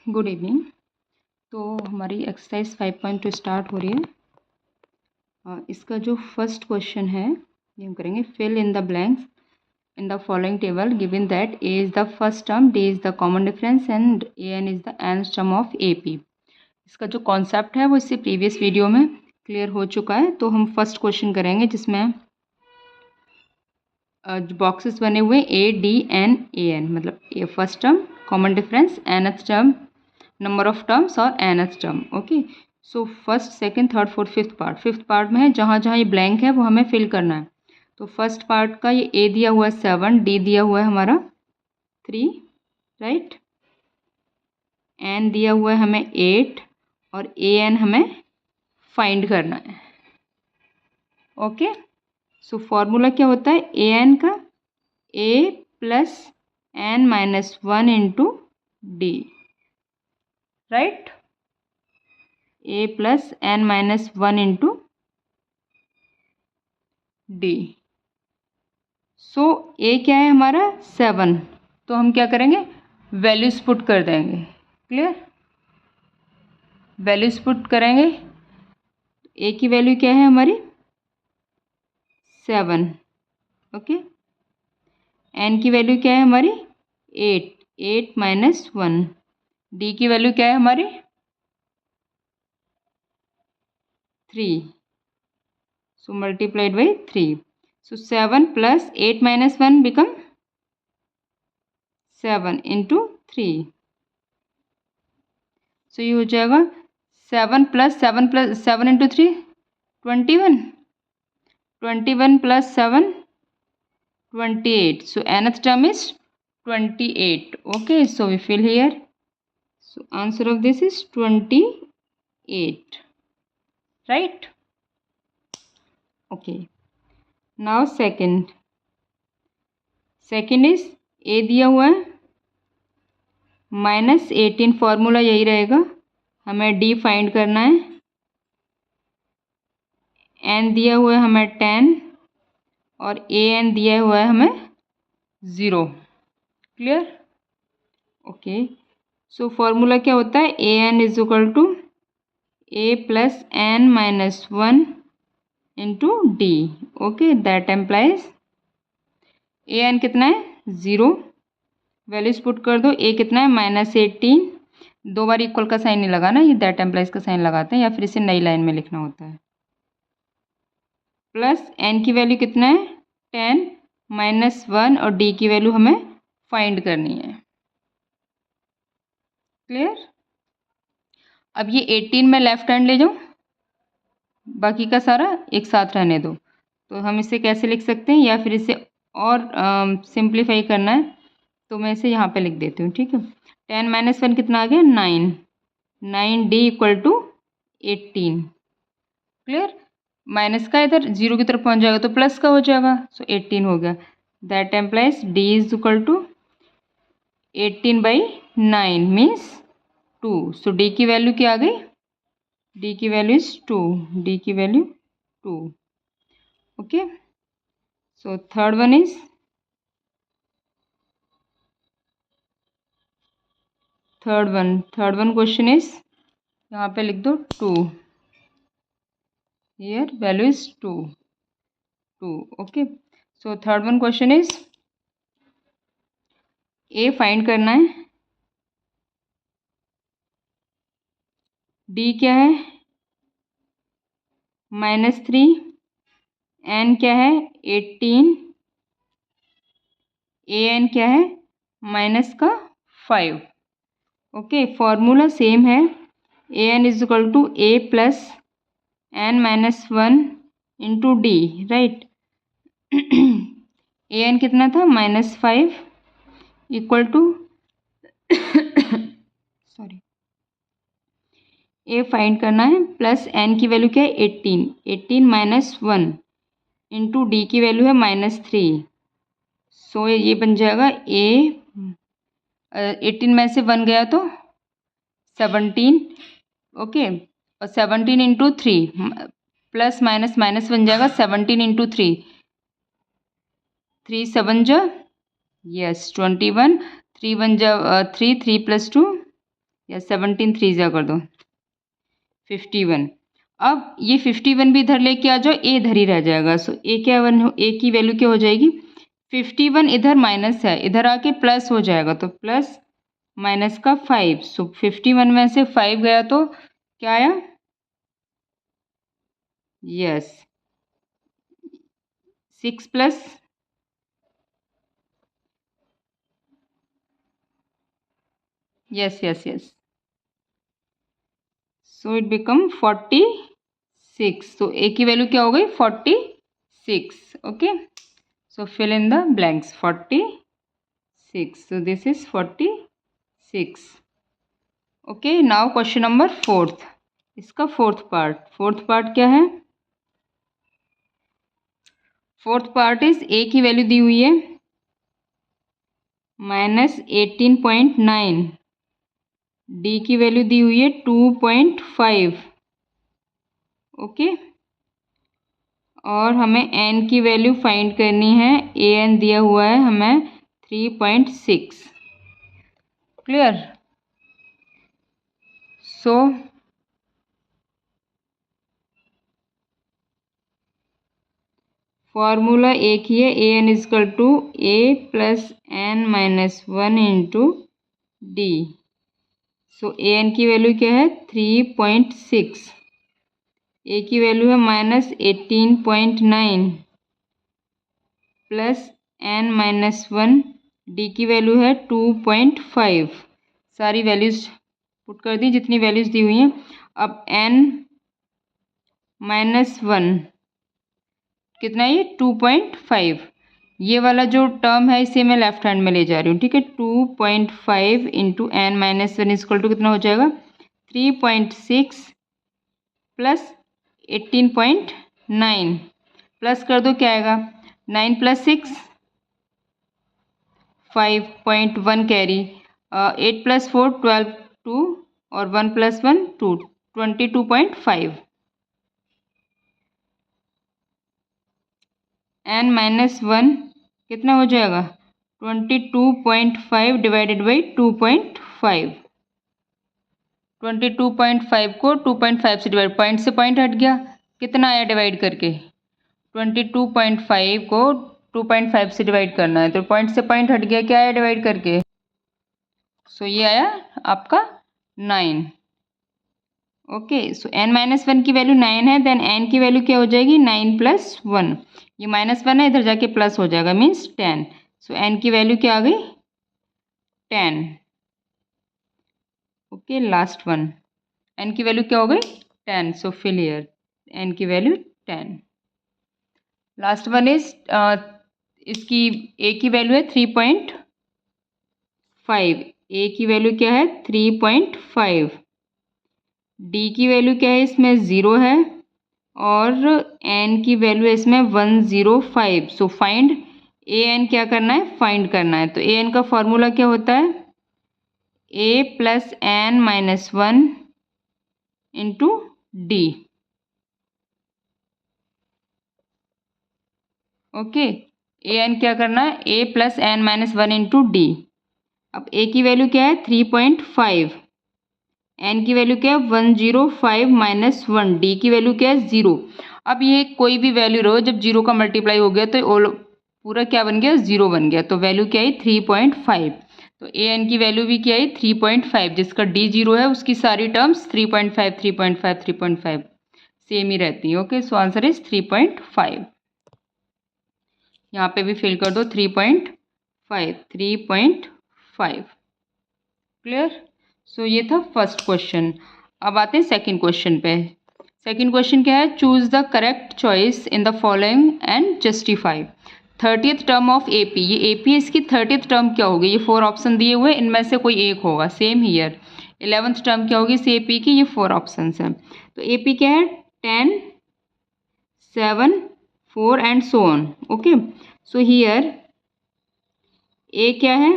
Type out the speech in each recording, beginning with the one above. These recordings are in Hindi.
Good evening. तो हमारी एक्सरसाइज 5.2 स्टार्ट हो रही है। इसका जो फर्स्ट क्वेश्चन है ये हम करेंगे, fill in the blanks in the following table given that a is the first term, d is the common difference and a n is the nth term of A P. इसका जो कॉन्सेप्ट है वो इससे प्रीवियस वीडियो में क्लियर हो चुका है। तो हम फर्स्ट क्वेश्चन करेंगे जिसमें बॉक्सेस बने हुए a d n a n, मतलब a first term, common difference, nth term, number of terms और nth term. Okay, so first second third fourth fifth part में है, जहाँ जहाँ ये ब्लैंक है वो हमें फिल करना है। तो फर्स्ट पार्ट का ये ए दिया हुआ है 7, डी दिया हुआ है हमारा 3, राइट, एन दिया हुआ है हमें 8 और ए एन हमें फाइंड करना है। ओके, सो फॉर्मूला क्या होता है ए एन का, a plus n minus 1 into d, right, a plus n minus 1 into d. So a क्या है हमारा 7, तो हम क्या करेंगे वैल्यूज पुट कर देंगे। क्लियर, वैल्यूज पुट करेंगे। ए की वैल्यू क्या है हमारी 7, ओके, एन की वैल्यू क्या है हमारी 8 माइनस 1, डी की वैल्यू क्या है हमारी 3, so multiplied by 3। So 7 plus 8 minus 1 become 7 into 3। So ये हो जाएगा 7 plus 7 into 3 21, 21 plus 7 28. So nth term is 28. Okay, so we fill here. So answer of this is 28, right? Okay, now second is a दिया हुआ है -18, फॉर्मूला यही रहेगा, हमें डी फाइंड करना है। एन दिया हुआ है हमें 10 और ए एन दिया हुआ है हमें 0। क्लियर, ओके, सो फॉर्मूला क्या होता है a n is equal to a plus n minus 1 into d. Okay, that implies a n कितना है 0, वैल्यूज पुट कर दो। ए कितना है -18, दो बार इक्वल का साइन नहीं लगाना, ये दैट एम्प्लाइज का साइन लगाते हैं या फिर इसे नई लाइन में लिखना होता है। प्लस एन की वैल्यू कितना है 10 माइनस 1 और डी की वैल्यू हमें फाइंड करनी है। क्लियर, अब ये 18 में लेफ्ट हैंड ले जाऊँ, बाकी का सारा एक साथ रहने दो। तो हम इसे कैसे लिख सकते हैं, या फिर इसे और सिंप्लीफाई करना है तो मैं इसे यहाँ पे लिख देती हूँ। ठीक है, 10 माइनस 1 कितना आ गया 9 d equal to 18। Clear, minus का इधर 0 की तरफ पहुँच जाएगा तो प्लस का हो जाएगा, सो 18 हो गया। That implies d is equal to 18/9 means 2। So d की वैल्यू क्या आ गई, डी की वैल्यू इज 2, डी की value 2। Okay, so third one question is, यहाँ पे लिख दो 2, here value is 2। Okay, so third one question is a find करना है, डी क्या है -3, एन क्या है 18, ए एन क्या है -5। ओके, फॉर्मूला सेम है, a n is equal to a plus n minus 1 into d, right. A n कितना था -5 equal to sorry, a find करना है, प्लस एन की वैल्यू क्या है 18 माइनस 1 इंटू डी की वैल्यू है -3। सो ये बन जाएगा ए 18 में से 1 गया तो 17, ओके, और 17 इंटू 3 प्लस माइनस माइनस बन जाएगा 17 इंटू 3, 3 7 जा यस 21, 3 1 जा 3 3 प्लस 2 या 17 3 जा कर दो 51। अब ये 51 भी इधर लेके आ जाओ, ए इधर ही रह जाएगा। सो ए क्या ए की वैल्यू क्या हो जाएगी 51, इधर माइनस है, इधर आके प्लस हो जाएगा, तो प्लस माइनस का 5। सो 51 में से 5 गया तो क्या आया, yes 6 plus yes so it become 46। So a की वैल्यू क्या हो गई 46। Okay, so fill in the blanks 46। So this is 46। Okay, now question number 4, इसका फोर्थ पार्ट क्या है, फोर्थ पार्ट इज ए की वैल्यू दी हुई है -18.9, डी की वैल्यू दी हुई है 2.5। ओके, और हमें एन की वैल्यू फाइंड करनी है, ए एन दिया हुआ है हमें 3.6। क्लियर। सो फॉर्मूला एक ही है, a n is equal to a plus n minus 1 into d. So a n की वैल्यू क्या है 3.6, ए की वैल्यू है -18.9 प्लस एन माइनस 1, डी की वैल्यू है 2.5। सारी वैल्यूज पुट कर दी जितनी वैल्यूज दी हुई हैं। अब एन माइनस 1 कितना, ये 2.5, ये वाला जो टर्म है इसे मैं लेफ्ट हैंड में ले जा रही हूँ, ठीक है। 2.5 into n minus 1 equal to कितना हो जाएगा 3.6 प्लस 18.9, प्लस कर दो क्या आएगा 9 प्लस 6 5.1 कैरी, 8 प्लस 4 12 2 और 1 प्लस 1 2 22.5। एन माइनस 1 कितना हो जाएगा 22.5 डिवाइडेड बाई 2.5। 22.5 को 2.5 से डिवाइड, पॉइंट से पॉइंट हट गया, कितना आया डिवाइड करके 22.5 को 2.5 से डिवाइड करना है, तो पॉइंट से पॉइंट हट गया, क्या आया डिवाइड करके, सो ये आया आपका 9। ओके, सो एन माइनस 1 की वैल्यू 9 है, देन एन की वैल्यू क्या हो जाएगी 9 प्लस 1, ये -1 है, इधर जाके प्लस हो जाएगा, मीन्स 10। सो एन की वैल्यू क्या आ गई 10। ओके, लास्ट वन, एन की वैल्यू क्या हो गई 10। सो फिल हियर एन की वैल्यू 10। लास्ट वन इज इसकी ए की वैल्यू है 3.5, ए की वैल्यू क्या है 3.5, डी की वैल्यू क्या है इसमें 0 है, और एन की वैल्यू है इसमें 105। सो फाइंड ए एन, क्या करना है फाइंड करना है। तो ए एन का फॉर्मूला क्या होता है a plus n minus 1 into d. Okay, a n क्या करना है a plus n minus 1 into d. अब ए की वैल्यू क्या है 3.5, एन की वैल्यू क्या है 105 माइनस 1, डी की वैल्यू क्या है 0। अब ये कोई भी वैल्यू रहो, जब 0 का मल्टीप्लाई हो गया तो पूरा क्या बन गया 0 बन गया, तो वैल्यू क्या आई 3.5। तो ए एन की वैल्यू भी क्या आई 3.5, जिसका डी 0 है उसकी सारी टर्म्स 3.5 3.5 3.5 सेम ही रहती है। Okay, so answer is 3.5। यहाँ पे भी फिल कर दो 3.5। क्लियर। सो ये था फर्स्ट क्वेश्चन। अब आते हैं सेकंड क्वेश्चन पे। सेकंड क्वेश्चन क्या है, choose the correct choice in the following and justify. 30th term of AP, ये एपी है, इसकी 30th टर्म क्या होगी, ये 4 ऑप्शन दिए हुए, इनमें से कोई एक होगा। सेम हियर 11th टर्म क्या होगी इस एपी की, ये 4 ऑप्शन है। तो एपी क्या है 10 7 4 and so on. Okay, so here a क्या है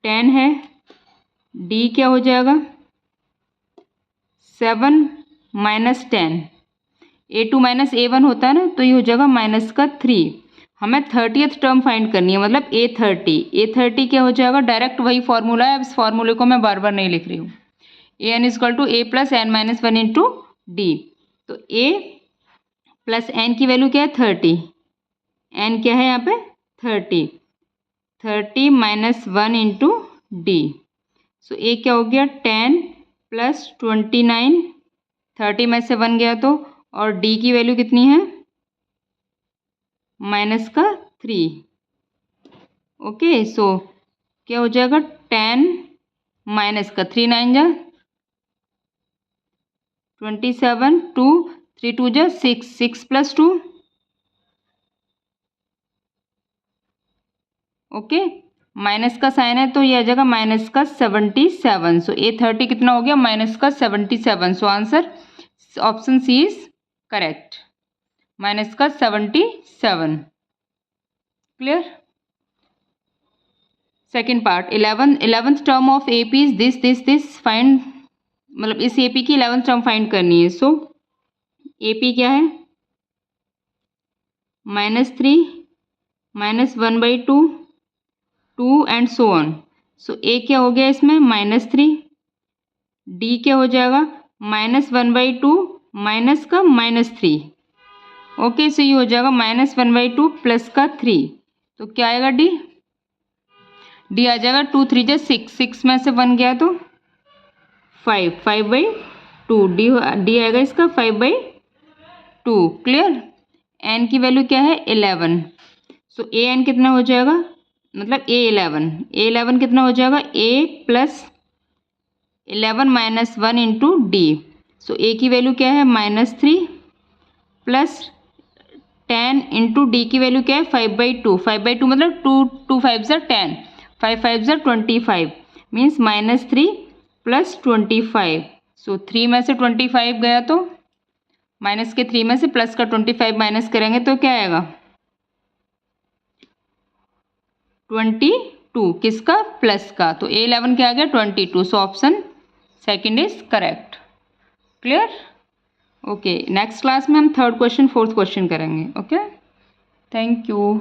10 है, डी क्या हो जाएगा 7 माइनस 10, A2 माइनस A1 होता है ना, तो ये हो जाएगा -3। हमें 30th टर्म फाइंड करनी है, मतलब A30 क्या हो जाएगा, डायरेक्ट वही फॉर्मूला है, अब इस फॉर्मूले को मैं बार बार नहीं लिख रही हूँ। an equal to a plus n minus one into d. तो a प्लस एन की वैल्यू क्या है 30, एन क्या है यहाँ पे 30 minus one into d. So a क्या हो गया 10 प्लस 29, 30 में से 1 गया तो, और डी की वैल्यू कितनी है माइनस का 3। ओके, सो क्या हो जाएगा 10 माइनस का 3 9 जा 27, 2 3 2 जा 6, 6 प्लस 2। ओके, माइनस का साइन है तो ये आ जाएगा माइनस का 77। सो ए 30 कितना हो गया माइनस का 77। So answer option C is correct, minus का 77। Clear. Second part 11th term of A P is this find, मतलब इस ए पी की 11th टर्म फाइंड करनी है। सो ए पी क्या है -3 -1/2 2 and so on. So a क्या हो गया इसमें -3, डी क्या हो जाएगा -1/2 माइनस का -3। ओके, सो ये हो जाएगा -1/2 प्लस का 3। तो क्या आएगा डी आ जाएगा 2 3 जा 6, 6 में से 1 गया तो 5, 5/2 डी आएगा इसका 5/2। क्लियर। एन की वैल्यू क्या है 11। सो ए एन कितना हो जाएगा, मतलब ए11 कितना हो जाएगा ए plus 11 minus 1 into d. So a की वैल्यू क्या है -3 प्लस 10 इंटू डी की वैल्यू क्या है 5/2। 5/2 मतलब 2 5 ज़ा 10, 5 5 ज़ा 25 मीन्स -3 प्लस 25। सो 3 में से 25 गया तो माइनस के 3 में से प्लस का 25 माइनस करेंगे तो क्या आएगा 22, किसका प्लस का। तो A11 क्या आ गया 22। So option second is correct. Clear. Okay, next class में हम थर्ड क्वेश्चन फोर्थ क्वेश्चन करेंगे। Okay, thank you.